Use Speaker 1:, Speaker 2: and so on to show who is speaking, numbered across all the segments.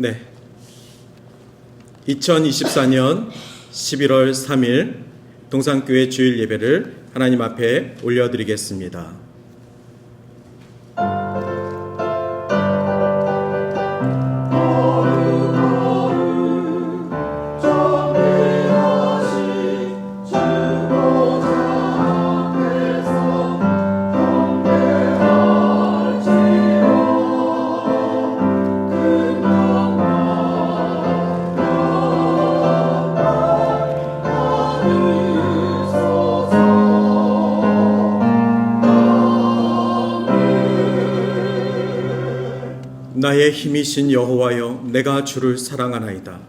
Speaker 1: 네. 2024년 11월 3일 동산교회 주일 예배를 하나님 앞에 올려드리겠습니다. 나의 힘이신 여호와여, 내가 주를 사랑하나이다.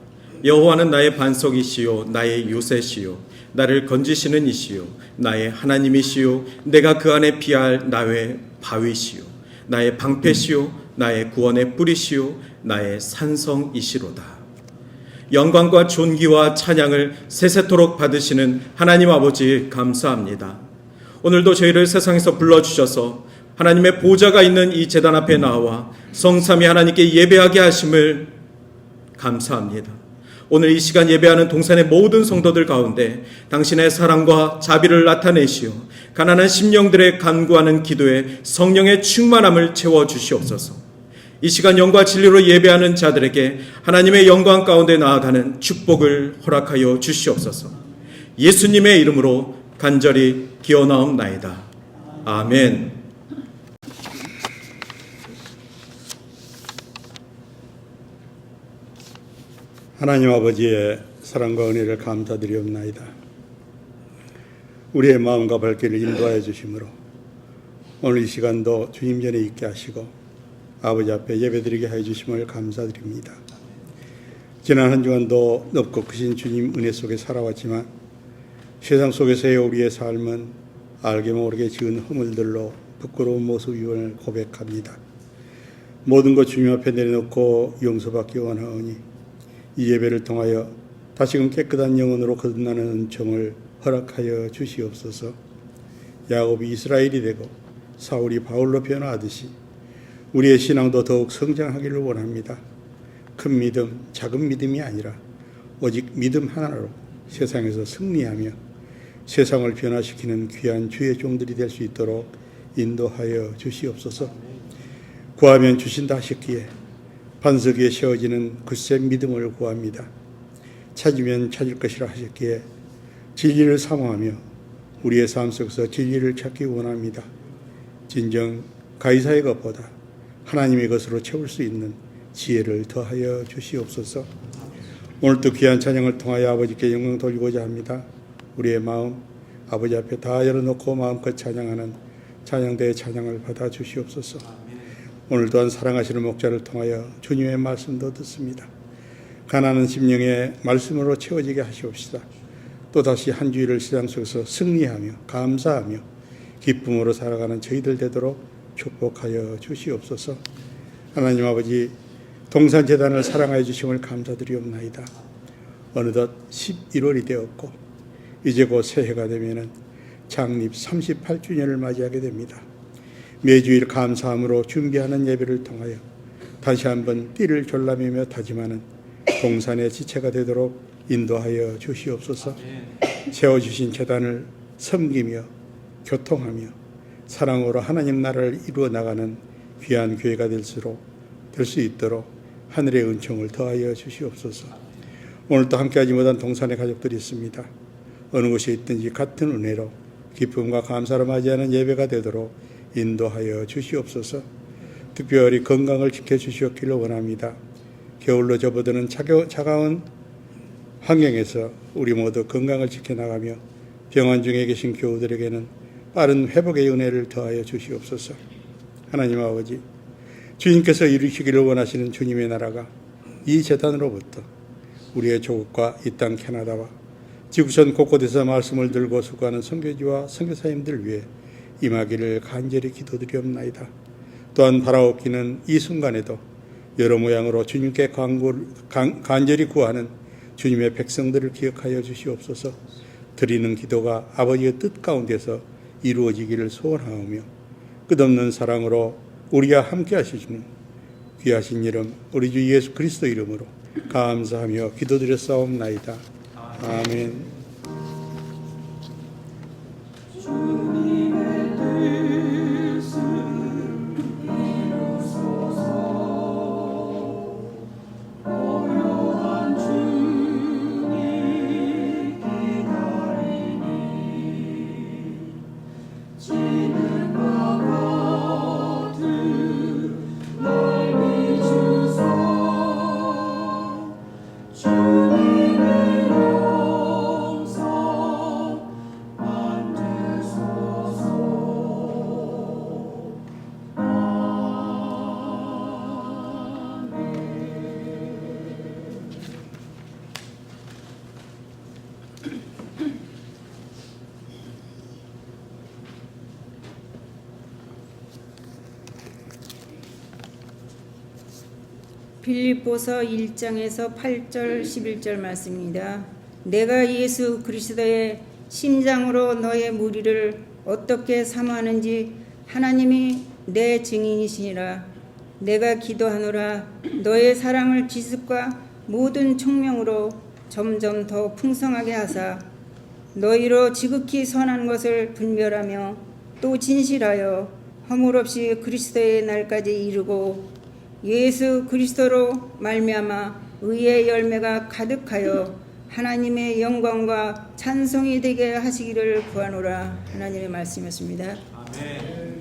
Speaker 1: 여호와는 나의 반석이시요 나의 요새시요 나를 건지시는 이시요 나의 하나님이시요 내가 그 안에 피할 나의 바위시요 나의 방패시요 나의 구원의 뿌리시요 나의 산성이시로다. 영광과 존귀와 찬양을 세세토록 받으시는 하나님 아버지 감사합니다. 오늘도 저희를 세상에서 불러주셔서 하나님의 보좌가 있는 이 제단 앞에 나와 성삼위 하나님께 예배하게 하심을 감사합니다. 오늘 이 시간 예배하는 동산의 모든 성도들 가운데 당신의 사랑과 자비를 나타내시오 가난한 심령들의 간구하는 기도에 성령의 충만함을 채워주시옵소서. 이 시간 영과 진리로 예배하는 자들에게 하나님의 영광 가운데 나아가는 축복을 허락하여 주시옵소서. 예수님의 이름으로 간절히 기원하옵나이다. 아멘.
Speaker 2: 하나님 아버지의 사랑과 은혜를 감사드리옵나이다. 우리의 마음과 발길을 인도하여 주심으로 오늘 이 시간도 주님 전에 있게 하시고 아버지 앞에 예배드리게 하여 주심을 감사드립니다. 지난 한 주간도 넓고 크신 주님 은혜 속에 살아왔지만 세상 속에서의 우리의 삶은 알게 모르게 지은 허물들로 부끄러운 모습임을 고백합니다. 모든 것 주님 앞에 내려놓고 용서받기 원하오니 이 예배를 통하여 다시금 깨끗한 영혼으로 거듭나는 은총을 허락하여 주시옵소서. 야곱이 이스라엘이 되고 사울이 바울로 변화하듯이 우리의 신앙도 더욱 성장하기를 원합니다. 큰 믿음, 작은 믿음이 아니라 오직 믿음 하나로 세상에서 승리하며 세상을 변화시키는 귀한 주의 종들이 될 수 있도록 인도하여 주시옵소서. 구하면 주신다 하셨기에 반석 위에 세워지는 굳센 믿음을 구합니다. 찾으면 찾을 것이라 하셨기에 진리를 사모하며 우리의 삶 속에서 진리를 찾기 원합니다. 진정 가이사의 것보다 하나님의 것으로 채울 수 있는 지혜를 더하여 주시옵소서. 오늘도 귀한 찬양을 통하여 아버지께 영광 돌리고자 합니다. 우리의 마음 아버지 앞에 다 열어놓고 마음껏 찬양하는 찬양대의 찬양을 받아 주시옵소서. 오늘 또한 사랑하시는 목자를 통하여 주님의 말씀도 듣습니다. 가난한 심령의 말씀으로 채워지게 하시옵시다. 또다시 한 주일을 세상 속에서 승리하며 감사하며 기쁨으로 살아가는 저희들 되도록 축복하여 주시옵소서. 하나님 아버지, 동산재단을 사랑하여 주심을 감사드리옵나이다. 어느덧 11월이 되었고 이제 곧 새해가 되면은 창립 38주년을 맞이하게 됩니다. 매주일 감사함으로 준비하는 예배를 통하여 다시 한번 띠를 졸라매며 다짐하는 동산의 지체가 되도록 인도하여 주시옵소서. 세워주신 재단을 섬기며 교통하며 사랑으로 하나님 나라를 이루어 나가는 귀한 교회가 될 수 있도록 하늘의 은총을 더하여 주시옵소서. 오늘도 함께하지 못한 동산의 가족들이 있습니다. 어느 곳에 있든지 같은 은혜로 기쁨과 감사로 맞이하는 예배가 되도록 인도하여 주시옵소서. 특별히 건강을 지켜주시옵기를 원합니다. 겨울로 접어드는 차가운 환경에서 우리 모두 건강을 지켜나가며 병원 중에 계신 교우들에게는 빠른 회복의 은혜를 더하여 주시옵소서. 하나님 아버지, 주님께서 이루시기를 원하시는 주님의 나라가 이 재단으로부터 우리의 조국과 이 땅 캐나다와 지구촌 곳곳에서 말씀을 들고 수고하는 선교지와 선교사님들 위해 임하기를 간절히 기도드리옵나이다. 또한 바라옵기는 이 순간에도 여러 모양으로 주님께 간절히 구하는 주님의 백성들을 기억하여 주시옵소서. 드리는 기도가 아버지의 뜻 가운데서 이루어지기를 소원하오며 끝없는 사랑으로 우리와 함께 하시는 귀하신 이름 우리 주 예수 그리스도 이름으로 감사하며 기도드렸사옵나이다. 아멘.
Speaker 3: 빌립보서 1장에서 8절 11절 말씀입니다. 내가 예수 그리스도의 심장으로 너의 무리를 어떻게 사모하는지 하나님이 내 증인이시니라. 내가 기도하노라. 너의 사랑을 지식과 모든 총명으로 점점 더 풍성하게 하사 너희로 지극히 선한 것을 분별하며 또 진실하여 허물 없이 그리스도의 날까지 이루고 예수 그리스도로 말미암아 의의 열매가 가득하여 하나님의 영광과 찬송이 되게 하시기를 구하노라. 하나님의 말씀이었습니다.
Speaker 1: 아멘.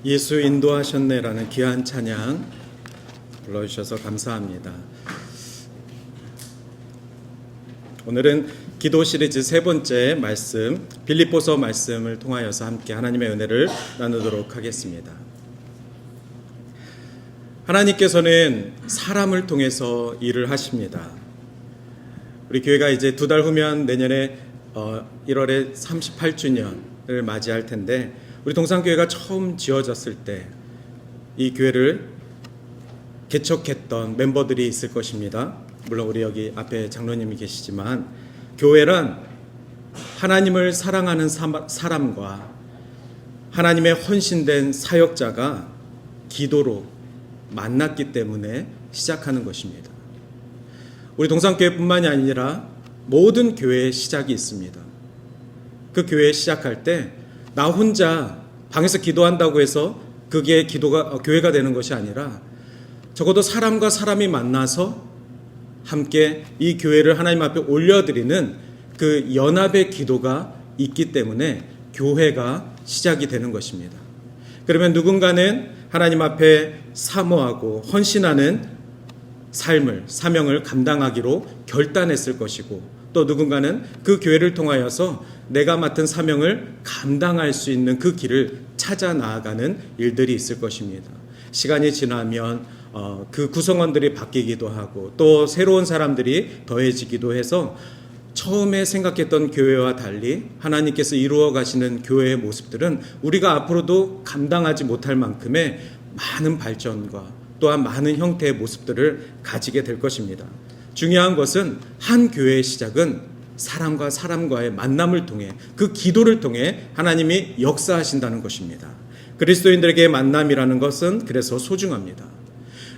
Speaker 1: 예수 인도하셨네라는 귀한 찬양 불러주셔서 감사합니다. 오늘은 기도 시리즈 세 번째 말씀 빌립보서 말씀을 통하여서 함께 하나님의 은혜를 나누도록 하겠습니다. 하나님께서는 사람을 통해서 일을 하십니다. 우리 교회가 이제 2달 후면 내년에 1월에 38주년을 맞이할 텐데, 우리 동산교회가 처음 지어졌을 때 이 교회를 개척했던 멤버들이 있을 것입니다. 물론 우리 여기 앞에 장로님이 계시지만, 교회란 하나님을 사랑하는 사람과 하나님의 헌신된 사역자가 기도로 만났기 때문에 시작하는 것입니다. 우리 동산교회뿐만이 아니라 모든 교회의 시작이 있습니다. 그 교회 시작할 때 나 혼자 방에서 기도한다고 해서 그게 교회가 되는 것이 아니라, 적어도 사람과 사람이 만나서 함께 이 교회를 하나님 앞에 올려드리는 그 연합의 기도가 있기 때문에 교회가 시작이 되는 것입니다. 그러면 누군가는 하나님 앞에 사모하고 헌신하는 삶을, 사명을 감당하기로 결단했을 것이고, 또 누군가는 그 교회를 통하여서 내가 맡은 사명을 감당할 수 있는 그 길을 찾아 나아가는 일들이 있을 것입니다. 시간이 지나면 그 구성원들이 바뀌기도 하고, 또 새로운 사람들이 더해지기도 해서 처음에 생각했던 교회와 달리 하나님께서 이루어 가시는 교회의 모습들은 우리가 앞으로도 감당하지 못할 만큼의 많은 발전과 또한 많은 형태의 모습들을 가지게 될 것입니다. 중요한 것은 한 교회의 시작은 사람과 사람과의 만남을 통해, 그 기도를 통해 하나님이 역사하신다는 것입니다. 그리스도인들에게 만남이라는 것은 그래서 소중합니다.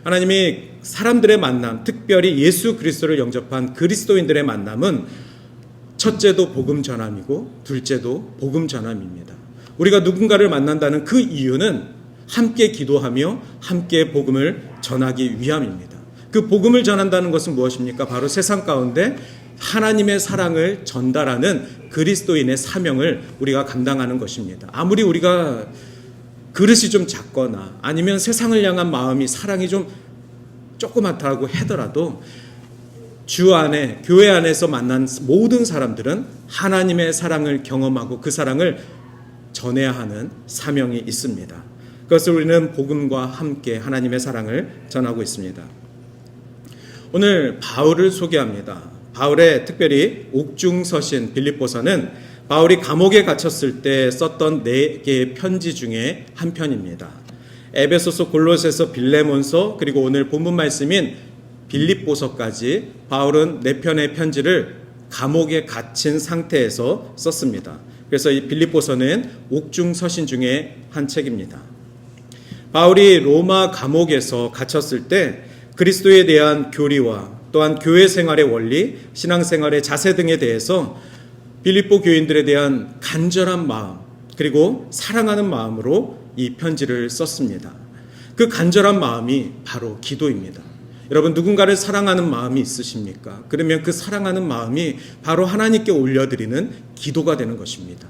Speaker 1: 하나님이 사람들의 만남, 특별히 예수 그리스도를 영접한 그리스도인들의 만남은 첫째도 복음 전함이고 둘째도 복음 전함입니다. 우리가 누군가를 만난다는 그 이유는 함께 기도하며 함께 복음을 전하기 위함입니다. 그 복음을 전한다는 것은 무엇입니까? 바로 세상 가운데 하나님의 사랑을 전달하는 그리스도인의 사명을 우리가 감당하는 것입니다. 아무리 우리가 그릇이 좀 작거나 아니면 세상을 향한 마음이, 사랑이 좀 조그맣다고 하더라도 주 안에, 교회 안에서 만난 모든 사람들은 하나님의 사랑을 경험하고 그 사랑을 전해야 하는 사명이 있습니다. 그것을 우리는 복음과 함께 하나님의 사랑을 전하고 있습니다. 오늘 바울을 소개합니다. 바울의 특별히 옥중서신 빌립보서는 바울이 감옥에 갇혔을 때 썼던 4개의 편지 중에 한 편입니다. 에베소서, 골로새서, 빌레몬서, 그리고 오늘 본문 말씀인 빌립보서까지 바울은 4편의 편지를 감옥에 갇힌 상태에서 썼습니다. 그래서 이 빌립보서는 옥중서신 중에 한 책입니다. 바울이 로마 감옥에서 갇혔을 때 그리스도에 대한 교리와 또한 교회 생활의 원리, 신앙생활의 자세 등에 대해서 빌립보 교인들에 대한 간절한 마음, 그리고 사랑하는 마음으로 이 편지를 썼습니다. 그 간절한 마음이 바로 기도입니다. 여러분, 누군가를 사랑하는 마음이 있으십니까? 그러면 그 사랑하는 마음이 바로 하나님께 올려드리는 기도가 되는 것입니다.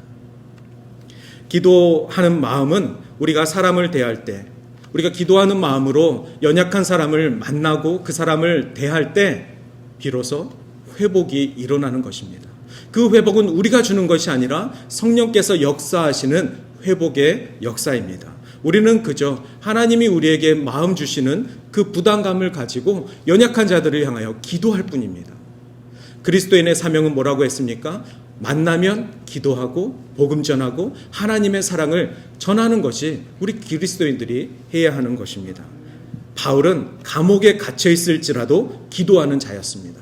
Speaker 1: 기도하는 마음은 우리가 사람을 대할 때, 우리가 기도하는 마음으로 연약한 사람을 만나고 그 사람을 대할 때 비로소 회복이 일어나는 것입니다. 그 회복은 우리가 주는 것이 아니라 성령께서 역사하시는 회복의 역사입니다. 우리는 그저 하나님이 우리에게 마음 주시는 그 부담감을 가지고 연약한 자들을 향하여 기도할 뿐입니다. 그리스도인의 사명은 뭐라고 했습니까? 만나면 기도하고 복음 전하고 하나님의 사랑을 전하는 것이 우리 그리스도인들이 해야 하는 것입니다. 바울은 감옥에 갇혀 있을지라도 기도하는 자였습니다.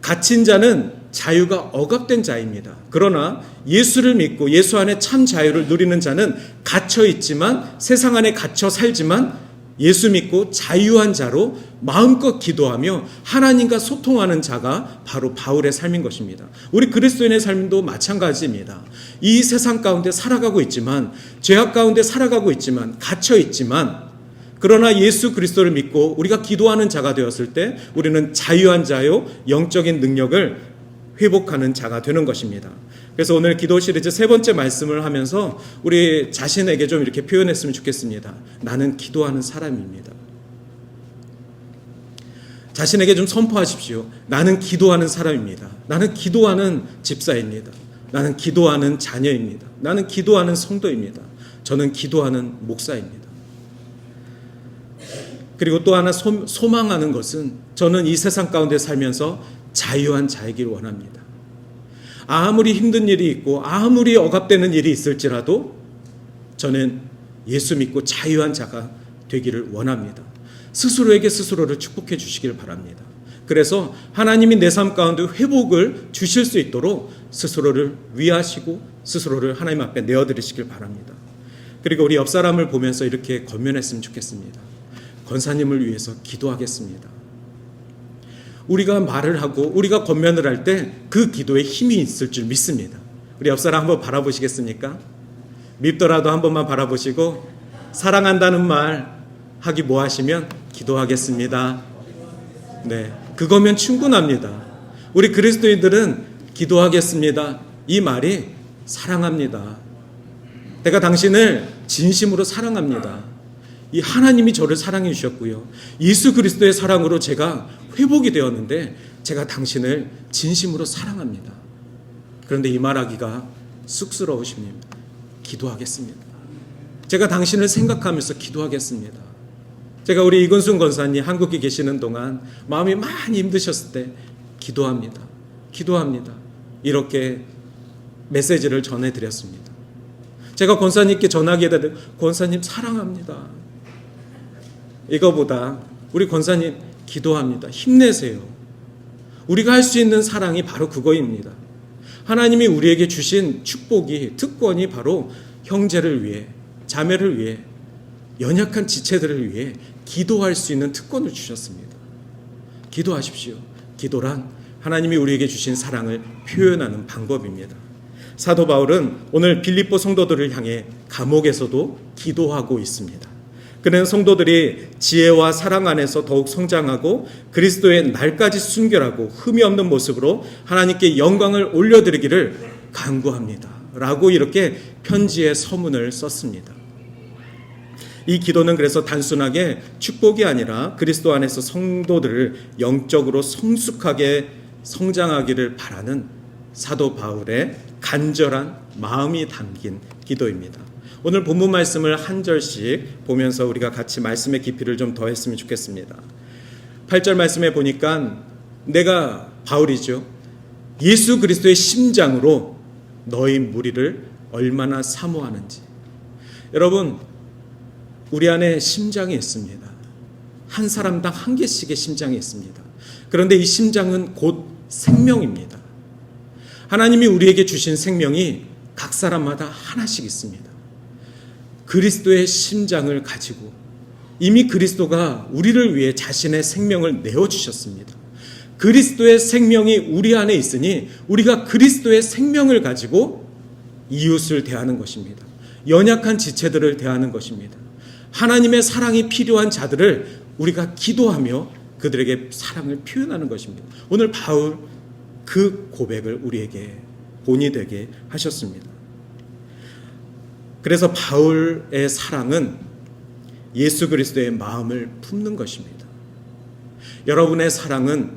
Speaker 1: 갇힌 자는 자유가 억압된 자입니다. 그러나 예수를 믿고 예수 안에 참 자유를 누리는 자는 갇혀 있지만, 세상 안에 갇혀 살지만 예수 믿고 자유한 자로 마음껏 기도하며 하나님과 소통하는 자가 바로 바울의 삶인 것입니다. 우리 그리스도인의 삶도 마찬가지입니다. 이 세상 가운데 살아가고 있지만, 죄악 가운데 살아가고 있지만, 갇혀 있지만, 그러나 예수 그리스도를 믿고 우리가 기도하는 자가 되었을 때 우리는 자유한 자요, 영적인 능력을 회복하는 자가 되는 것입니다. 그래서 오늘 기도 시리즈 세 번째 말씀을 하면서 우리 자신에게 좀 이렇게 표현했으면 좋겠습니다. 나는 기도하는 사람입니다. 자신에게 좀 선포하십시오. 나는 기도하는 사람입니다. 나는 기도하는 집사입니다. 나는 기도하는 자녀입니다. 나는 기도하는 성도입니다. 저는 기도하는 목사입니다. 그리고 또 하나 소망하는 것은 저는 이 세상 가운데 살면서 자유한 자이길 원합니다. 아무리 힘든 일이 있고 아무리 억압되는 일이 있을지라도 저는 예수 믿고 자유한 자가 되기를 원합니다. 스스로에게 스스로를 축복해 주시길 바랍니다. 그래서 하나님이 내 삶 가운데 회복을 주실 수 있도록 스스로를 위하시고 스스로를 하나님 앞에 내어드리시길 바랍니다. 그리고 우리 옆 사람을 보면서 이렇게 권면했으면 좋겠습니다. 권사님을 위해서 기도하겠습니다. 우리가 말을 하고 우리가 권면을 할 때 그 기도에 힘이 있을 줄 믿습니다. 우리 옆 사람 한번 바라보시겠습니까? 밉더라도 한 번만 바라보시고 사랑한다는 말 하기 뭐 하시면 기도하겠습니다. 네, 그거면 충분합니다. 우리 그리스도인들은 기도하겠습니다. 이 말이 사랑합니다. 내가 당신을 진심으로 사랑합니다. 이 하나님이 저를 사랑해 주셨고요. 예수 그리스도의 사랑으로 제가 회복이 되었는데 제가 당신을 진심으로 사랑합니다. 그런데 이 말하기가 쑥스러우십니다. 기도하겠습니다. 제가 당신을 생각하면서 기도하겠습니다. 제가 우리 이근순 권사님 한국에 계시는 동안 마음이 많이 힘드셨을 때 기도합니다. 기도합니다. 이렇게 메시지를 전해드렸습니다. 제가 권사님께 전하게 되면 권사님 사랑합니다. 이거보다 우리 권사님 기도합니다. 힘내세요. 우리가 할 수 있는 사랑이 바로 그거입니다. 하나님이 우리에게 주신 축복이 특권이 바로 형제를 위해 자매를 위해 연약한 지체들을 위해 기도할 수 있는 특권을 주셨습니다. 기도하십시오. 기도란 하나님이 우리에게 주신 사랑을 표현하는 방법입니다. 사도 바울은 오늘 빌립보 성도들을 향해 감옥에서도 기도하고 있습니다. 그는 성도들이 지혜와 사랑 안에서 더욱 성장하고 그리스도의 날까지 순결하고 흠이 없는 모습으로 하나님께 영광을 올려드리기를 간구합니다. 라고 이렇게 편지에 서문을 썼습니다. 이 기도는 그래서 단순하게 축복이 아니라 그리스도 안에서 성도들을 영적으로 성숙하게 성장하기를 바라는 사도 바울의 간절한 마음이 담긴 기도입니다. 오늘 본문 말씀을 한 절씩 보면서 우리가 같이 말씀의 깊이를 좀 더했으면 좋겠습니다. 8절 말씀에 보니까 내가 바울이죠. 예수 그리스도의 심장으로 너희 무리를 얼마나 사모하는지. 여러분, 우리 안에 심장이 있습니다. 한 사람당 한 개씩의 심장이 있습니다. 그런데 이 심장은 곧 생명입니다. 하나님이 우리에게 주신 생명이 각 사람마다 하나씩 있습니다. 그리스도의 심장을 가지고 이미 그리스도가 우리를 위해 자신의 생명을 내어주셨습니다. 그리스도의 생명이 우리 안에 있으니 우리가 그리스도의 생명을 가지고 이웃을 대하는 것입니다. 연약한 지체들을 대하는 것입니다. 하나님의 사랑이 필요한 자들을 우리가 기도하며 그들에게 사랑을 표현하는 것입니다. 오늘 바울 그 고백을 우리에게 본이 되게 하셨습니다. 그래서 바울의 사랑은 예수 그리스도의 마음을 품는 것입니다. 여러분의 사랑은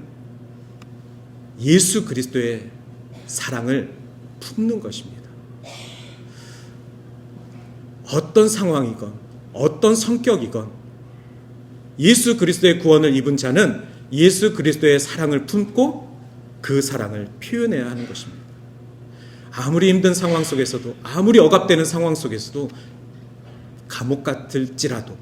Speaker 1: 예수 그리스도의 사랑을 품는 것입니다. 어떤 상황이건 어떤 성격이건 예수 그리스도의 구원을 입은 자는 예수 그리스도의 사랑을 품고 그 사랑을 표현해야 하는 것입니다. 아무리 힘든 상황 속에서도 아무리 억압되는 상황 속에서도 감옥 같을지라도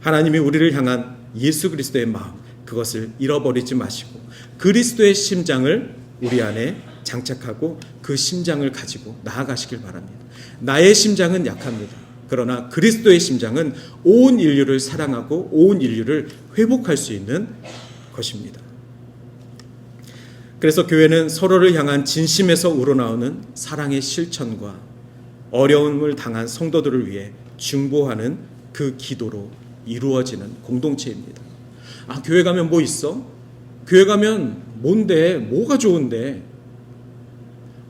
Speaker 1: 하나님이 우리를 향한 예수 그리스도의 마음 그것을 잃어버리지 마시고 그리스도의 심장을 우리 안에 장착하고 그 심장을 가지고 나아가시길 바랍니다. 나의 심장은 약합니다. 그러나 그리스도의 심장은 온 인류를 사랑하고 온 인류를 회복할 수 있는 것입니다. 그래서 교회는 서로를 향한 진심에서 우러나오는 사랑의 실천과 어려움을 당한 성도들을 위해 중보하는 그 기도로 이루어지는 공동체입니다. 아, 교회 가면 뭐 있어? 교회 가면 뭔데? 뭐가 좋은데?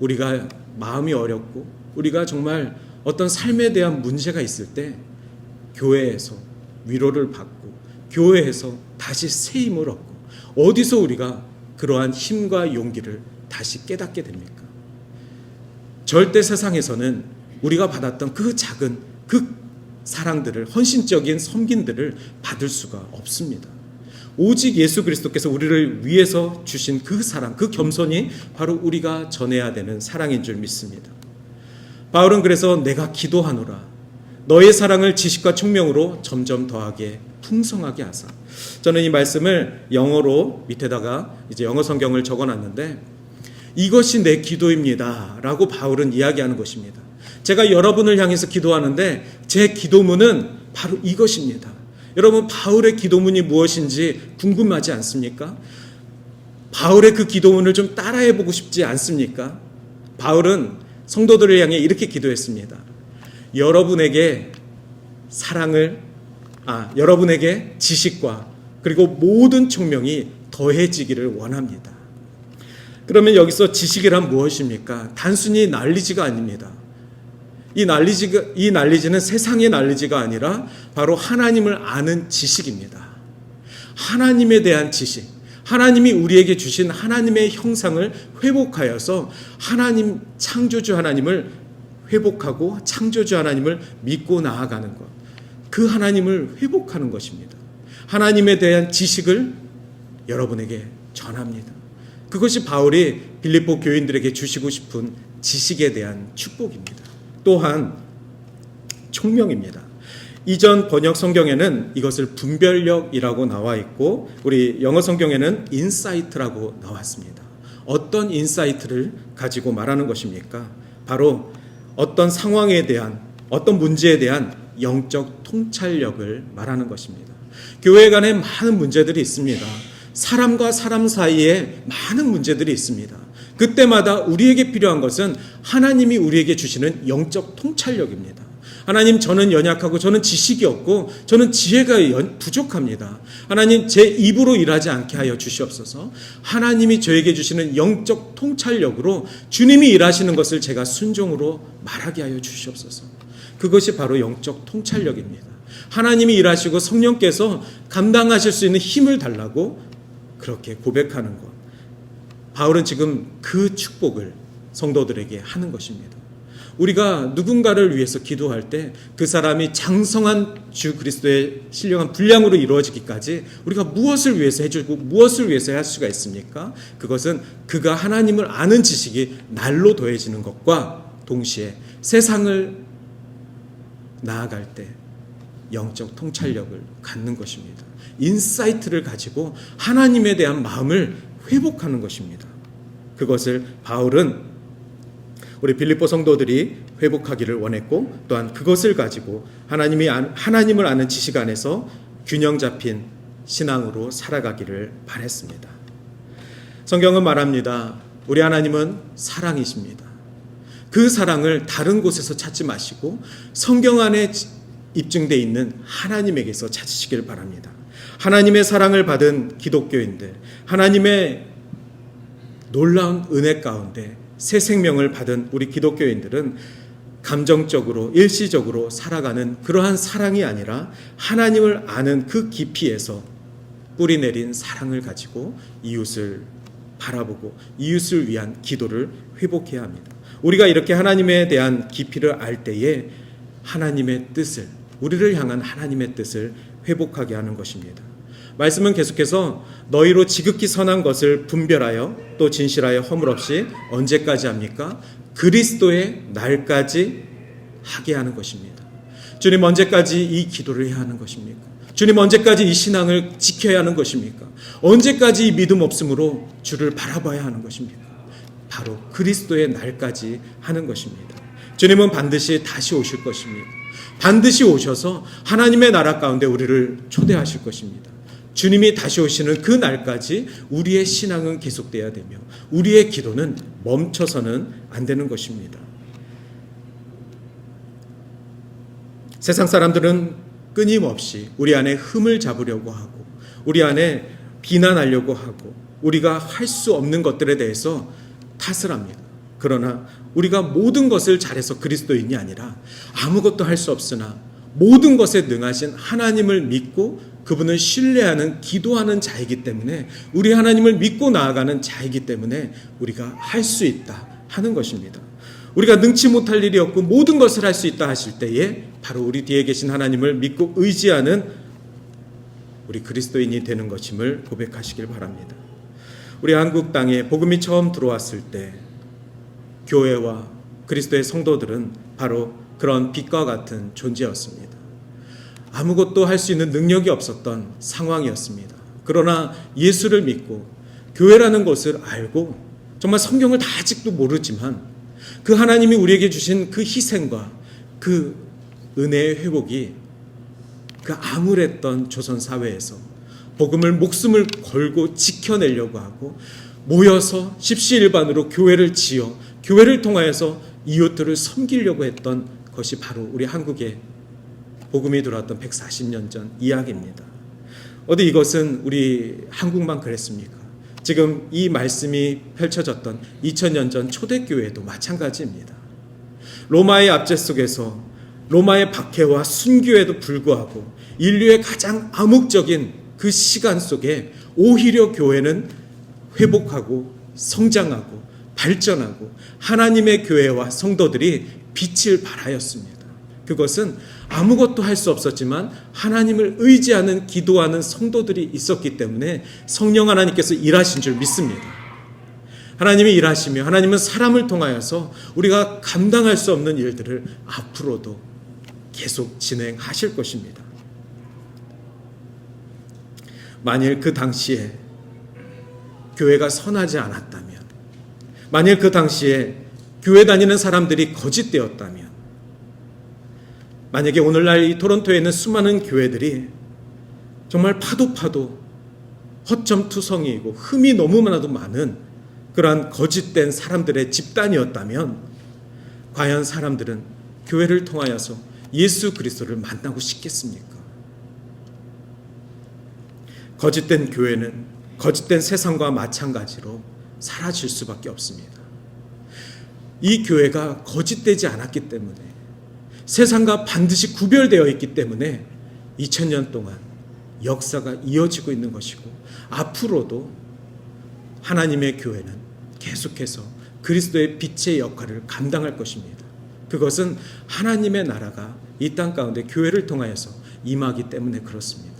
Speaker 1: 우리가 마음이 어렵고 우리가 정말 어떤 삶에 대한 문제가 있을 때 교회에서 위로를 받고 교회에서 다시 새 힘을 얻고 어디서 우리가 그러한 힘과 용기를 다시 깨닫게 됩니까? 절대 세상에서는 우리가 받았던 그 작은 그 사랑들을 헌신적인 섬김들을 받을 수가 없습니다. 오직 예수 그리스도께서 우리를 위해서 주신 그 사랑, 그 겸손이 바로 우리가 전해야 되는 사랑인 줄 믿습니다. 바울은 그래서 내가 기도하노라 너의 사랑을 지식과 총명으로 점점 더하게 풍성하게 하사. 저는 이 말씀을 영어로 밑에다가 이제 영어 성경을 적어놨는데 이것이 내 기도입니다 라고 바울은 이야기하는 것입니다. 제가 여러분을 향해서 기도하는데 제 기도문은 바로 이것입니다. 여러분 바울의 기도문이 무엇인지 궁금하지 않습니까? 바울의 그 기도문을 좀 따라해보고 싶지 않습니까? 바울은 성도들을 향해 이렇게 기도했습니다. 여러분에게 여러분에게 지식과 그리고 모든 총명이 더해지기를 원합니다. 그러면 여기서 지식이란 무엇입니까? 단순히 난리지가 아닙니다. 이 난리지는 세상의 난리지가 아니라 바로 하나님을 아는 지식입니다. 하나님에 대한 지식, 하나님이 우리에게 주신 하나님의 형상을 회복하여서 하나님 창조주 하나님을 회복하고 창조주 하나님을 믿고 나아가는 것, 그 하나님을 회복하는 것입니다. 하나님에 대한 지식을 여러분에게 전합니다. 그것이 바울이 빌립보 교인들에게 주시고 싶은 지식에 대한 축복입니다. 또한 총명입니다. 이전 번역 성경에는 이것을 분별력이라고 나와 있고 우리 영어 성경에는 인사이트라고 나왔습니다. 어떤 인사이트를 가지고 말하는 것입니까? 바로 어떤 상황에 대한 어떤 문제에 대한 영적 통찰력을 말하는 것입니다. 교회 간에 많은 문제들이 있습니다. 사람과 사람 사이에 많은 문제들이 있습니다. 그때마다 우리에게 필요한 것은 하나님이 우리에게 주시는 영적 통찰력입니다. 하나님, 저는 연약하고 저는 지식이 없고 저는 지혜가 부족합니다. 하나님, 제 입으로 일하지 않게 하여 주시옵소서. 하나님이 저에게 주시는 영적 통찰력으로 주님이 일하시는 것을 제가 순종으로 말하게 하여 주시옵소서. 그것이 바로 영적 통찰력입니다. 하나님이 일하시고 성령께서 감당하실 수 있는 힘을 달라고 그렇게 고백하는 것. 바울은 지금 그 축복을 성도들에게 하는 것입니다. 우리가 누군가를 위해서 기도할 때 그 사람이 장성한 주 그리스도의 신령한 분량으로 이루어지기까지 우리가 무엇을 위해서 해주고 무엇을 위해서 할 수가 있습니까? 그것은 그가 하나님을 아는 지식이 날로 더해지는 것과 동시에 세상을 나아갈 때 영적 통찰력을 갖는 것입니다. 인사이트를 가지고 하나님에 대한 마음을 회복하는 것입니다. 그것을 바울은 우리 빌립보 성도들이 회복하기를 원했고 또한 그것을 가지고 하나님을 아는 지식 안에서 균형 잡힌 신앙으로 살아가기를 바랬습니다. 성경은 말합니다. 우리 하나님은 사랑이십니다. 그 사랑을 다른 곳에서 찾지 마시고 성경 안에 입증되어 있는 하나님에게서 찾으시길 바랍니다. 하나님의 사랑을 받은 기독교인들, 하나님의 놀라운 은혜 가운데 새 생명을 받은 우리 기독교인들은 감정적으로 일시적으로 살아가는 그러한 사랑이 아니라 하나님을 아는 그 깊이에서 뿌리내린 사랑을 가지고 이웃을 바라보고 이웃을 위한 기도를 회복해야 합니다. 우리가 이렇게 하나님에 대한 깊이를 알 때에 하나님의 뜻을, 우리를 향한 하나님의 뜻을 회복하게 하는 것입니다. 말씀은 계속해서 너희로 지극히 선한 것을 분별하여 또 진실하여 허물 없이 언제까지 합니까? 그리스도의 날까지 하게 하는 것입니다. 주님, 언제까지 이 기도를 해야 하는 것입니까? 주님, 언제까지 이 신앙을 지켜야 하는 것입니까? 언제까지 이 믿음 없음으로 주를 바라봐야 하는 것입니까? 바로 그리스도의 날까지 하는 것입니다. 주님은 반드시 다시 오실 것입니다. 반드시 오셔서 하나님의 나라 가운데 우리를 초대하실 것입니다. 주님이 다시 오시는 그 날까지 우리의 신앙은 계속돼야 되며 우리의 기도는 멈춰서는 안 되는 것입니다. 세상 사람들은 끊임없이 우리 안에 흠을 잡으려고 하고 우리 안에 비난하려고 하고 우리가 할 수 없는 것들에 대해서 탓을 합니다. 그러나 우리가 모든 것을 잘해서 그리스도인이 아니라 아무것도 할 수 없으나 모든 것에 능하신 하나님을 믿고 그분을 신뢰하는 기도하는 자이기 때문에, 우리 하나님을 믿고 나아가는 자이기 때문에 우리가 할 수 있다 하는 것입니다. 우리가 능치 못할 일이 없고 모든 것을 할 수 있다 하실 때에 바로 우리 뒤에 계신 하나님을 믿고 의지하는 우리 그리스도인이 되는 것임을 고백하시길 바랍니다. 우리 한국 땅에 복음이 처음 들어왔을 때 교회와 그리스도의 성도들은 바로 그런 빛과 같은 존재였습니다. 아무것도 할 수 있는 능력이 없었던 상황이었습니다. 그러나 예수를 믿고 교회라는 것을 알고 정말 성경을 다 아직도 모르지만 그 하나님이 우리에게 주신 그 희생과 그 은혜의 회복이 그 암울했던 조선 사회에서 복음을 목숨을 걸고 지켜내려고 하고 모여서 십시일반으로 교회를 지어 교회를 통하여서 이웃들을 섬기려고 했던 것이 바로 우리 한국에 복음이 들어왔던 140년 전 이야기입니다. 어디 이것은 우리 한국만 그랬습니까? 지금 이 말씀이 펼쳐졌던 2000년 전 초대교회도 마찬가지입니다. 로마의 압제 속에서 로마의 박해와 순교에도 불구하고 인류의 가장 암묵적인 그 시간 속에 오히려 교회는 회복하고 성장하고 발전하고 하나님의 교회와 성도들이 빛을 발하였습니다. 그것은 아무것도 할 수 없었지만 하나님을 의지하는 기도하는 성도들이 있었기 때문에 성령 하나님께서 일하신 줄 믿습니다. 하나님이 일하시며 하나님은 사람을 통하여서 우리가 감당할 수 없는 일들을 앞으로도 계속 진행하실 것입니다. 만일 그 당시에 교회가 선하지 않았다면, 만일 그 당시에 교회 다니는 사람들이 거짓되었다면, 만약에 오늘날 이 토론토에 있는 수많은 교회들이 정말 파도 허점투성이이고 흠이 너무나도 많은 그러한 거짓된 사람들의 집단이었다면 과연 사람들은 교회를 통하여서 예수 그리스도를 만나고 싶겠습니까? 거짓된 교회는 거짓된 세상과 마찬가지로 사라질 수밖에 없습니다. 이 교회가 거짓되지 않았기 때문에, 세상과 반드시 구별되어 있기 때문에 2000년 동안 역사가 이어지고 있는 것이고, 앞으로도 하나님의 교회는 계속해서 그리스도의 빛의 역할을 감당할 것입니다. 그것은 하나님의 나라가 이 땅 가운데 교회를 통하여서 임하기 때문에 그렇습니다.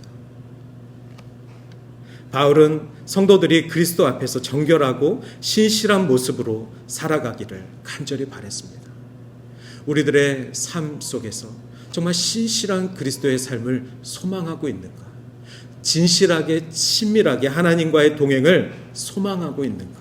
Speaker 1: 바울은 성도들이 그리스도 앞에서 정결하고 신실한 모습으로 살아가기를 간절히 바랬습니다. 우리들의 삶 속에서 정말 신실한 그리스도의 삶을 소망하고 있는가? 진실하게 친밀하게 하나님과의 동행을 소망하고 있는가?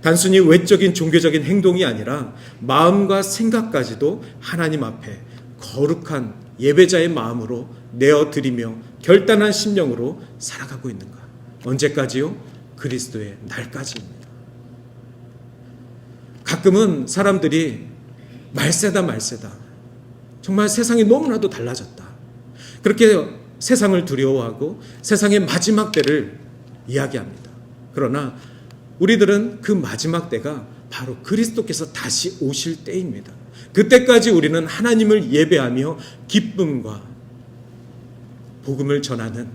Speaker 1: 단순히 외적인 종교적인 행동이 아니라 마음과 생각까지도 하나님 앞에 거룩한 예배자의 마음으로 내어드리며 결단한 심령으로 살아가고 있는가? 언제까지요? 그리스도의 날까지입니다. 가끔은 사람들이 말세다 정말 세상이 너무나도 달라졌다, 그렇게 세상을 두려워하고 세상의 마지막 때를 이야기합니다. 그러나 우리들은 그 마지막 때가 바로 그리스도께서 다시 오실 때입니다. 그때까지 우리는 하나님을 예배하며 기쁨과 복음을 전하는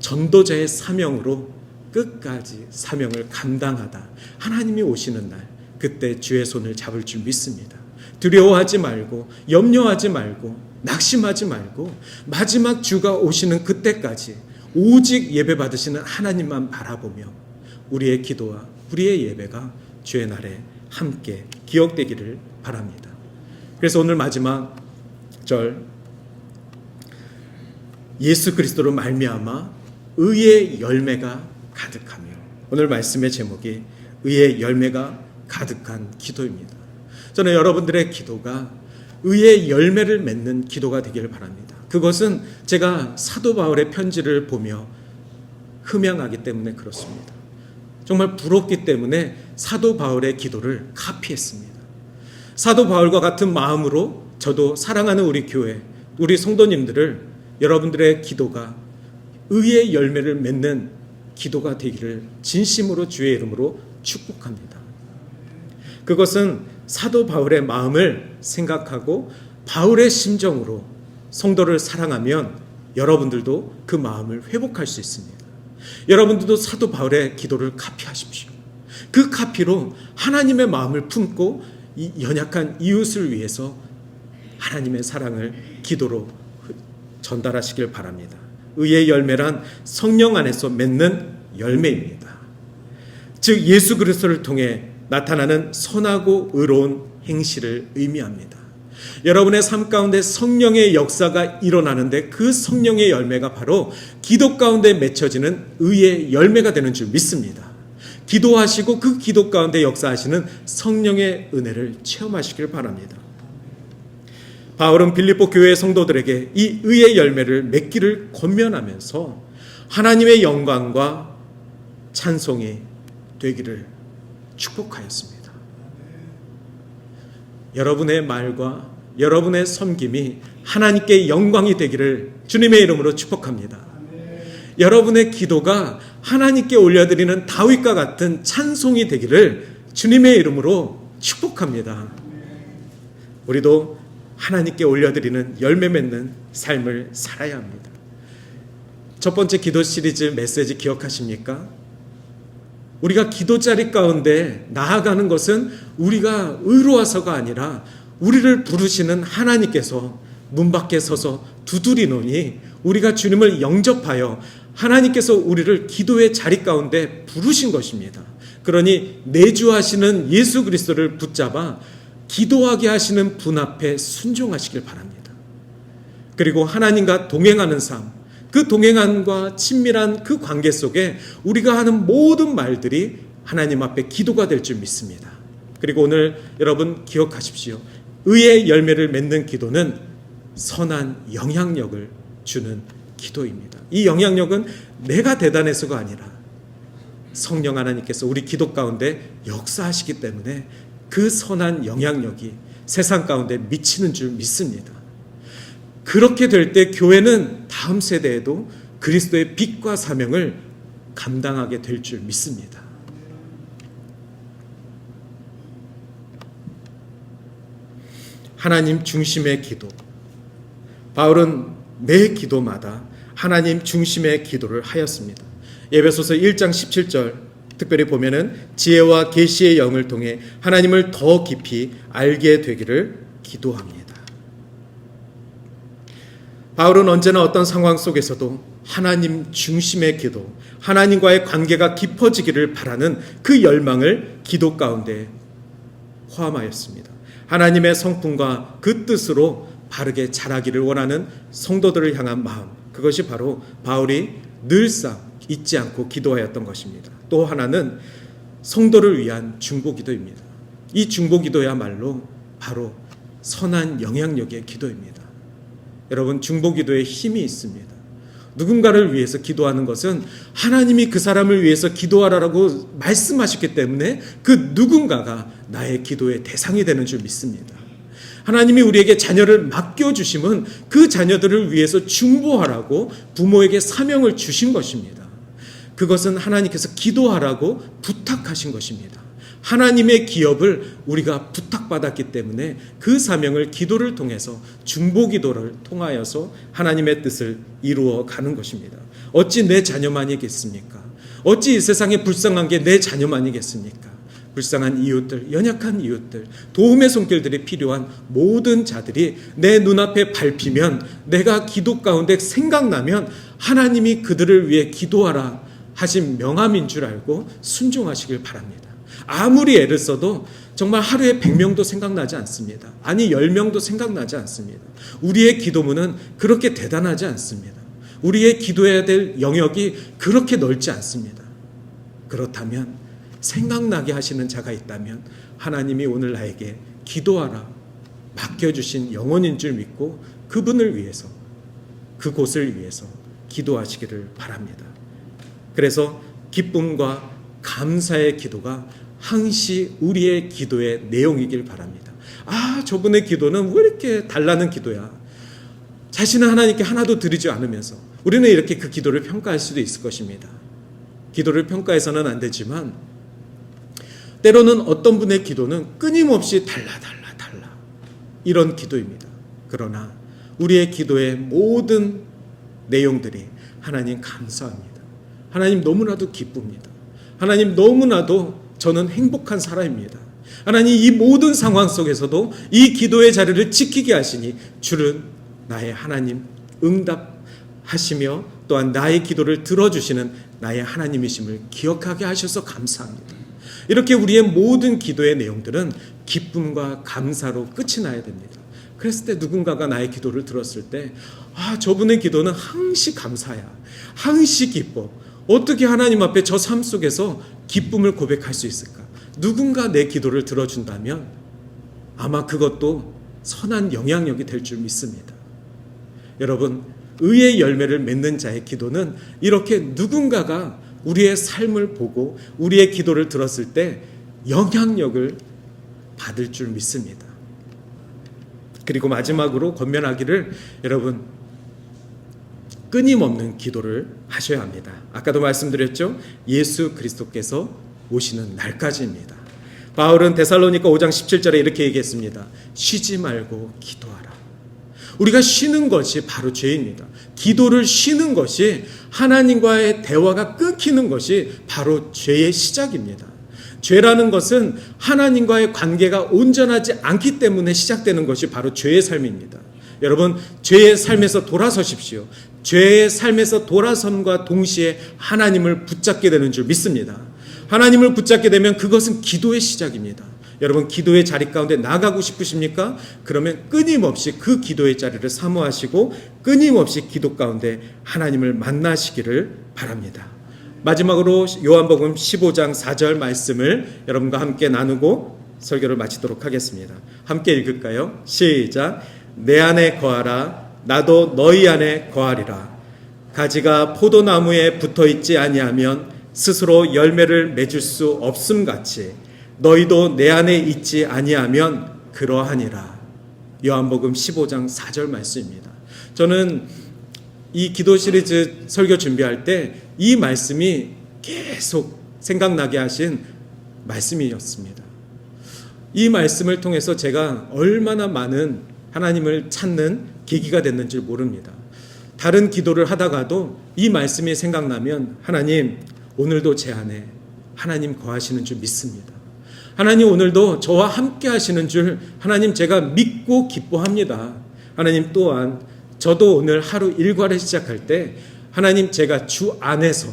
Speaker 1: 전도자의 사명으로 끝까지 사명을 감당하다 하나님이 오시는 날, 그때 주의 손을 잡을 줄 믿습니다. 두려워하지 말고 염려하지 말고 낙심하지 말고 마지막 주가 오시는 그때까지 오직 예배 받으시는 하나님만 바라보며 우리의 기도와 우리의 예배가 주의 날에 함께 기억되기를 바랍니다. 그래서 오늘 마지막 절, 예수 그리스도로 말미암아 의의 열매가 가득하며, 오늘 말씀의 제목이 의의 열매가 가득한 기도입니다. 저는 여러분들의 기도가 의의 열매를 맺는 기도가 되기를 바랍니다. 그것은 제가 사도 바울의 편지를 보며 흠양하기 때문에 그렇습니다. 정말 부럽기 때문에 사도 바울의 기도를 카피했습니다. 사도 바울과 같은 마음으로 저도 사랑하는 우리 교회, 우리 성도님들을, 여러분들의 기도가 의의 열매를 맺는 기도가 되기를 진심으로 주의 이름으로 축복합니다. 그것은 사도 바울의 마음을 생각하고 바울의 심정으로 성도를 사랑하면 여러분들도 그 마음을 회복할 수 있습니다. 여러분들도 사도 바울의 기도를 카피하십시오. 그 카피로 하나님의 마음을 품고 이 연약한 이웃을 위해서 하나님의 사랑을 기도로 전달하시길 바랍니다. 의의 열매란 성령 안에서 맺는 열매입니다. 즉 예수 그리스도를 통해 나타나는 선하고 의로운 행실을 의미합니다. 여러분의 삶 가운데 성령의 역사가 일어나는데 그 성령의 열매가 바로 기도 가운데 맺혀지는 의의 열매가 되는 줄 믿습니다. 기도하시고 그 기도 가운데 역사하시는 성령의 은혜를 체험하시길 바랍니다. 바울은 빌립보 교회 성도들에게 이 의의 열매를 맺기를 권면하면서 하나님의 영광과 찬송이 되기를 축복하였습니다. 여러분의 말과 여러분의 섬김이 하나님께 영광이 되기를 주님의 이름으로 축복합니다. 여러분의 기도가 하나님께 올려드리는 다윗과 같은 찬송이 되기를 주님의 이름으로 축복합니다. 우리도 하나님께 올려드리는 열매 맺는 삶을 살아야 합니다. 첫 번째 기도 시리즈 메시지 기억하십니까? 우리가 기도 자리 가운데 나아가는 것은 우리가 의로워서가 아니라 우리를 부르시는 하나님께서 문 밖에 서서 두드리노니 우리가 주님을 영접하여 하나님께서 우리를 기도의 자리 가운데 부르신 것입니다. 그러니 내주하시는 예수 그리스도를 붙잡아 기도하게 하시는 분 앞에 순종하시길 바랍니다. 그리고 하나님과 동행하는 삶, 그 동행함과 친밀한 그 관계 속에 우리가 하는 모든 말들이 하나님 앞에 기도가 될 줄 믿습니다. 그리고 오늘 여러분 기억하십시오. 의의 열매를 맺는 기도는 선한 영향력을 주는 기도입니다. 이 영향력은 내가 대단해서가 아니라 성령 하나님께서 우리 기도 가운데 역사하시기 때문에 그 선한 영향력이 세상 가운데 미치는 줄 믿습니다. 그렇게 될 때 교회는 다음 세대에도 그리스도의 빛과 사명을 감당하게 될 줄 믿습니다. 하나님 중심의 기도. 바울은 매 기도마다 하나님 중심의 기도를 하였습니다. 에베소서 1장 17절 특별히 보면은 지혜와 계시의 영을 통해 하나님을 더 깊이 알게 되기를 기도합니다. 바울은 언제나 어떤 상황 속에서도 하나님 중심의 기도, 하나님과의 관계가 깊어지기를 바라는 그 열망을 기도 가운데 포함하였습니다. 하나님의 성품과 그 뜻으로 바르게 자라기를 원하는 성도들을 향한 마음, 그것이 바로 바울이 늘상 잊지 않고 기도하였던 것입니다. 또 하나는 성도를 위한 중보기도입니다. 이 중보기도야말로 바로 선한 영향력의 기도입니다. 여러분, 중보기도에 힘이 있습니다. 누군가를 위해서 기도하는 것은 하나님이 그 사람을 위해서 기도하라고 말씀하셨기 때문에 그 누군가가 나의 기도의 대상이 되는 줄 믿습니다. 하나님이 우리에게 자녀를 맡겨주심은 그 자녀들을 위해서 중보하라고 부모에게 사명을 주신 것입니다. 그것은 하나님께서 기도하라고 부탁하신 것입니다. 하나님의 기업을 우리가 부탁받았기 때문에 그 사명을 기도를 통해서 중보기도를 통하여서 하나님의 뜻을 이루어 가는 것입니다. 어찌 내 자녀만이겠습니까? 어찌 이 세상에 불쌍한 게 내 자녀만이겠습니까? 불쌍한 이웃들, 연약한 이웃들, 도움의 손길들이 필요한 모든 자들이 내 눈앞에 밟히면, 내가 기도 가운데 생각나면 하나님이 그들을 위해 기도하라 하신 명함인 줄 알고 순종하시길 바랍니다. 아무리 애를 써도 정말 하루에 100명도 생각나지 않습니다. 아니 10명도 생각나지 않습니다. 우리의 기도문은 그렇게 대단하지 않습니다. 우리의 기도해야 될 영역이 그렇게 넓지 않습니다. 그렇다면 생각나게 하시는 자가 있다면 하나님이 오늘 나에게 기도하라 맡겨주신 영혼인 줄 믿고 그분을 위해서, 그곳을 위해서 기도하시기를 바랍니다. 그래서 기쁨과 감사의 기도가 항시 우리의 기도의 내용이길 바랍니다. 저분의 기도는 왜 이렇게 달라는 기도야? 자신은 하나님께 하나도 드리지 않으면서 우리는 이렇게 그 기도를 평가할 수도 있을 것입니다. 기도를 평가해서는 안 되지만 때로는 어떤 분의 기도는 끊임없이 달라 이런 기도입니다. 그러나 우리의 기도의 모든 내용들이 하나님 감사합니다. 하나님 너무나도 기쁩니다. 하나님 너무나도 저는 행복한 사람입니다. 하나님 이 모든 상황 속에서도 이 기도의 자리를 지키게 하시니 주는 나의 하나님 응답하시며 또한 나의 기도를 들어주시는 나의 하나님이심을 기억하게 하셔서 감사합니다. 이렇게 우리의 모든 기도의 내용들은 기쁨과 감사로 끝이 나야 됩니다. 그랬을 때 누군가가 나의 기도를 들었을 때 저분의 기도는 항시 감사야, 항시 기뻐. 어떻게 하나님 앞에 저 삶 속에서 기쁨을 고백할 수 있을까? 누군가 내 기도를 들어준다면 아마 그것도 선한 영향력이 될 줄 믿습니다. 여러분, 의의 열매를 맺는 자의 기도는 이렇게 누군가가 우리의 삶을 보고 우리의 기도를 들었을 때 영향력을 받을 줄 믿습니다. 그리고 마지막으로 권면하기를 여러분 끊임없는 기도를 하셔야 합니다. 아까도 말씀드렸죠? 예수 그리스도께서 오시는 날까지입니다. 바울은 데살로니가 5장 17절에 이렇게 얘기했습니다. 쉬지 말고 기도하라. 우리가 쉬는 것이 바로 죄입니다. 기도를 쉬는 것이 하나님과의 대화가 끊기는 것이 바로 죄의 시작입니다. 죄라는 것은 하나님과의 관계가 온전하지 않기 때문에 시작되는 것이 바로 죄의 삶입니다. 여러분, 죄의 삶에서 돌아서십시오. 죄의 삶에서 돌아섬과 동시에 하나님을 붙잡게 되는 줄 믿습니다. 하나님을 붙잡게 되면 그것은 기도의 시작입니다. 여러분, 기도의 자리 가운데 나가고 싶으십니까? 그러면 끊임없이 그 기도의 자리를 사모하시고 끊임없이 기도 가운데 하나님을 만나시기를 바랍니다. 마지막으로 요한복음 15장 4절 말씀을 여러분과 함께 나누고 설교를 마치도록 하겠습니다. 함께 읽을까요? 시작. 내 안에 거하라. 나도 너희 안에 거하리라. 가지가 포도나무에 붙어있지 아니하면 스스로 열매를 맺을 수 없음같이 너희도 내 안에 있지 아니하면 그러하니라. 요한복음 15장 4절 말씀입니다. 저는 이 기도 시리즈 설교 준비할 때 이 말씀이 계속 생각나게 하신 말씀이었습니다. 이 말씀을 통해서 제가 얼마나 많은 하나님을 찾는 계기가 됐는지 모릅니다. 다른 기도를 하다가도 이 말씀이 생각나면 하나님 오늘도 제 안에 하나님 거하시는 줄 믿습니다. 하나님 오늘도 저와 함께 하시는 줄 하나님 제가 믿고 기뻐합니다. 하나님 또한 저도 오늘 하루 일과를 시작할 때 하나님 제가 주 안에서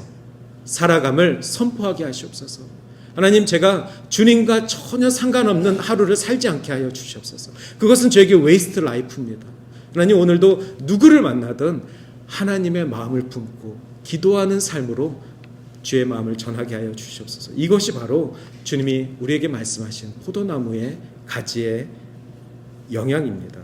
Speaker 1: 살아감을 선포하게 하시옵소서. 하나님 제가 주님과 전혀 상관없는 하루를 살지 않게 하여 주시옵소서. 그것은 저에게 웨이스트 라이프입니다. 하나님 오늘도 누구를 만나든 하나님의 마음을 품고 기도하는 삶으로 주의 마음을 전하게 하여 주시옵소서. 이것이 바로 주님이 우리에게 말씀하신 포도나무의 가지의 영향입니다.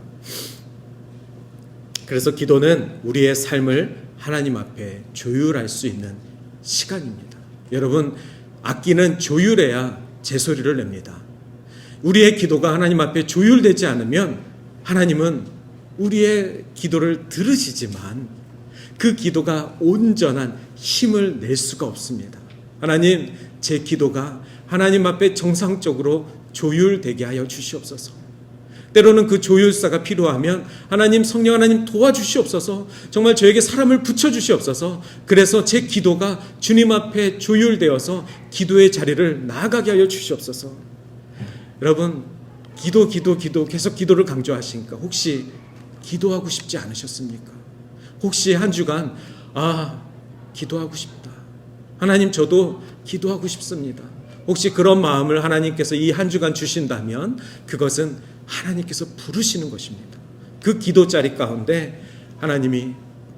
Speaker 1: 그래서 기도는 우리의 삶을 하나님 앞에 조율할 수 있는 시간입니다. 여러분, 악기는 조율해야 제소리를 냅니다. 우리의 기도가 하나님 앞에 조율되지 않으면 하나님은 우리의 기도를 들으시지만 그 기도가 온전한 힘을 낼 수가 없습니다. 하나님, 제 기도가 하나님 앞에 정상적으로 조율되게 하여 주시옵소서. 때로는 그 조율사가 필요하면 하나님, 성령 하나님 도와주시옵소서. 정말 저에게 사람을 붙여주시옵소서. 그래서 제 기도가 주님 앞에 조율되어서 기도의 자리를 나아가게 하여 주시옵소서. 여러분, 기도 계속 기도를 강조하시니까 혹시 기도하고 싶지 않으셨습니까? 혹시 한 주간 기도하고 싶다. 하나님 저도 기도하고 싶습니다. 혹시 그런 마음을 하나님께서 이 한 주간 주신다면 그것은 하나님께서 부르시는 것입니다. 그 기도 자리 가운데 하나님이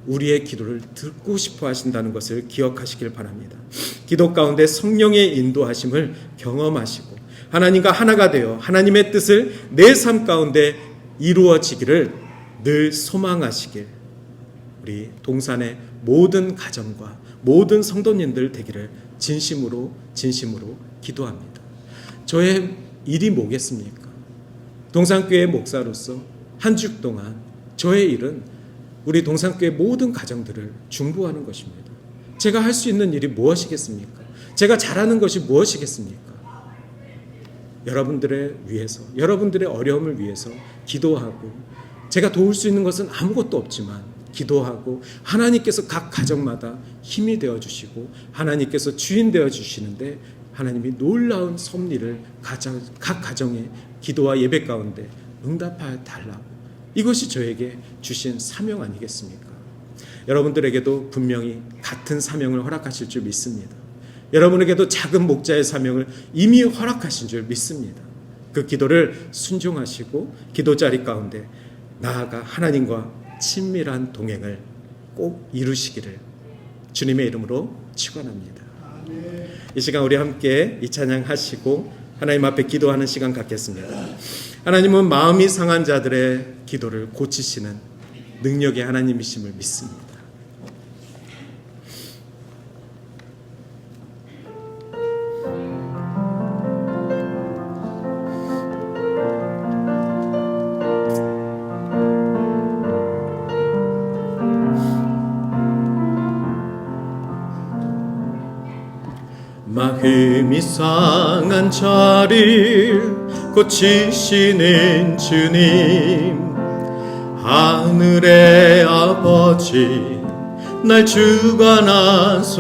Speaker 1: 우리의 기도를 듣고 싶어 하신다는 것을 기억하시길 바랍니다. 기도 가운데 성령의 인도하심을 경험하시고 하나님과 하나가 되어 하나님의 뜻을 내 삶 가운데 이루어지기를 늘 소망하시길 우리 동산의 모든 가정과 모든 성도님들 되기를 진심으로 기도합니다. 저의 일이 뭐겠습니까? 동산교회 목사로서 한 주 동안 저의 일은 우리 동산교회 모든 가정들을 중보하는 것입니다. 제가 할 수 있는 일이 무엇이겠습니까? 제가 잘하는 것이 무엇이겠습니까? 여러분들을 위해서, 여러분들의 어려움을 위해서 기도하고, 제가 도울 수 있는 것은 아무것도 없지만 기도하고, 하나님께서 각 가정마다 힘이 되어주시고 하나님께서 주인 되어주시는데 하나님이 놀라운 섭리를 각 가정의 기도와 예배 가운데 응답하여 달라고, 이것이 저에게 주신 사명 아니겠습니까? 여러분들에게도 분명히 같은 사명을 허락하실 줄 믿습니다. 여러분에게도 작은 목자의 사명을 이미 허락하신 줄 믿습니다. 그 기도를 순종하시고 기도 자리 가운데 나아가 하나님과 친밀한 동행을 꼭 이루시기를 주님의 이름으로 축원합니다. 이 시간 우리 함께 이 찬양 하시고 하나님 앞에 기도하는 시간 갖겠습니다. 하나님은 마음이 상한 자들의 기도를 고치시는 능력의 하나님이심을 믿습니다. 마음이 상한 자를 고치시는 주님, 하늘의 아버지 날 주관하소서.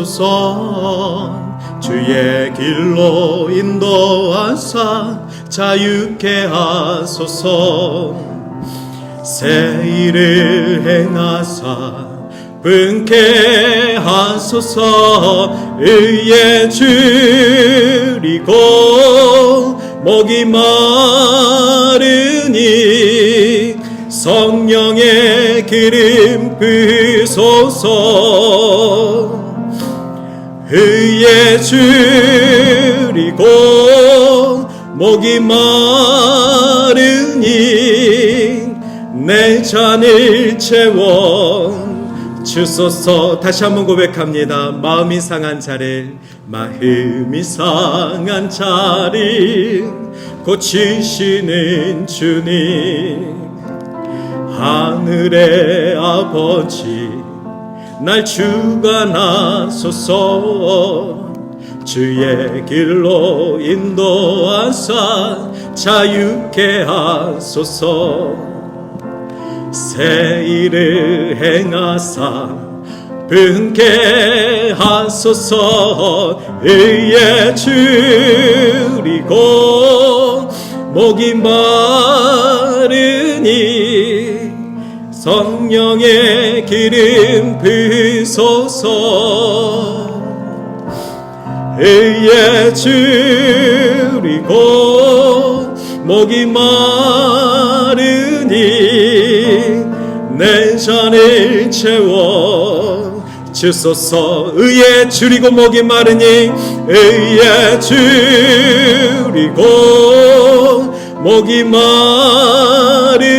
Speaker 1: 주의 길로 인도하사 자유케 하소서. 새 일을 행하사 분케 하소서. 의에 줄이고 목이 마르니 성령의 기름 부으소서. 의에 줄이고 목이 마르니 내 잔을 채워 주소서. 다시 한번 고백합니다. 마음이 상한 자를, 마음이 상한 자를 고치시는 주님, 하늘의 아버지 날 주관하소서. 주의 길로 인도하사 자유케 하소서. 새 일을 행하사 분케 하소서. 의에 줄이고 목이 마르니 성령의 기름 부으소서. 의에 줄이고 목이 마르니 내 잔을 채워 주소서. 의에 줄이고 목이 마르니 의에 줄이고 목이 마르니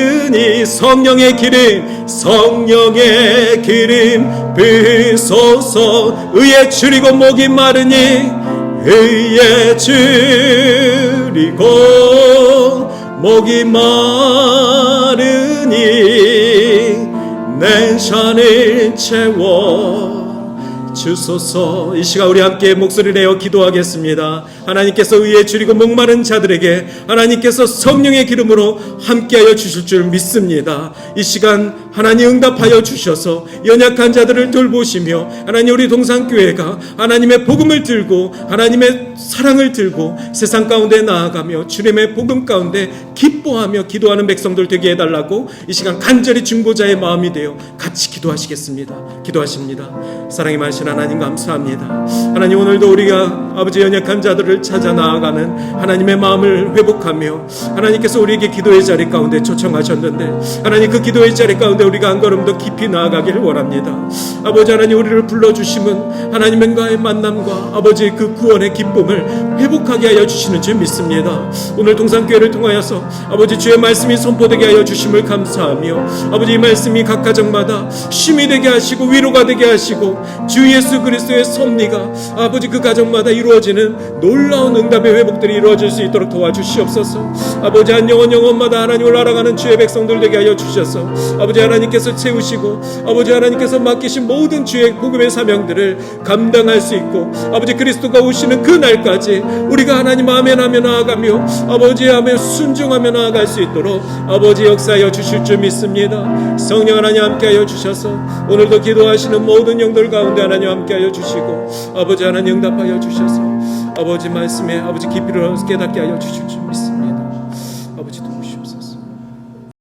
Speaker 1: 성령의 기름, 성령의 기름 부으소서. 의에 줄이고 목이 마르니 의에 줄이고 목이 마르니 내 잔을 채워 주소서. 이 시간 우리 함께 목소리를 내어 기도하겠습니다. 하나님께서 의에 줄이고 목마른 자들에게 하나님께서 성령의 기름으로 함께하여 주실 줄 믿습니다. 이 시간 하나님 응답하여 주셔서 연약한 자들을 돌보시며 하나님 우리 동산교회가 하나님의 복음을 들고 하나님의 사랑을 들고 세상 가운데 나아가며 주님의 복음 가운데 기뻐하며 기도하는 백성들 되게 해달라고 이 시간 간절히 중보자의 마음이 되어 같이 기도하시겠습니다. 기도하십니다. 사랑이 많으신 하나님 감사합니다. 하나님 오늘도 우리가 아버지 연약한 자들을 찾아 나아가는 하나님의 마음을 회복하며 하나님께서 우리에게 기도의 자리 가운데 초청하셨는데 하나님 그 기도의 자리 가운데 우리가 한 걸음 더 깊이 나아가기를 원합니다. 아버지 하나님 우리를 불러주심은 하나님과의 만남과 아버지 그 구원의 기쁨을 회복하게 하여 주시는 줄 믿습니다. 오늘 동산교회를 통하여서 아버지 주의 말씀이 선포되게 하여 주심을 감사하며 아버지 이 말씀이 각 가정마다 쉼이 되게 하시고 위로가 되게 하시고 주 예수 그리스도의 섭리가 아버지 그 가정마다 이루어지는 놀라운 응답의 회복들이 이루어질 수 있도록 도와주시옵소서. 아버지 한 영혼마다 하나님을 알아가는 주의 백성들 되게 하여 주셔서 아버지 하나님 하나님께서 채우시고 아버지 하나님께서 맡기신 모든 주의 복음의 사명들을 감당할 수 있고 아버지 그리스도가 오시는 그 날까지 우리가 하나님 아멘하며 나아가며 아버지 하며 순종하며 나아갈 수 있도록 아버지 역사하여 주실 줄 믿습니다. 성령 하나님 함께하여 주셔서 오늘도 기도하시는 모든 영들 가운데 하나님 함께하여 주시고 아버지 하나님 응답하여 주셔서 아버지 말씀에 아버지 깊이를 깨닫게 하여 주실 줄 믿습니다.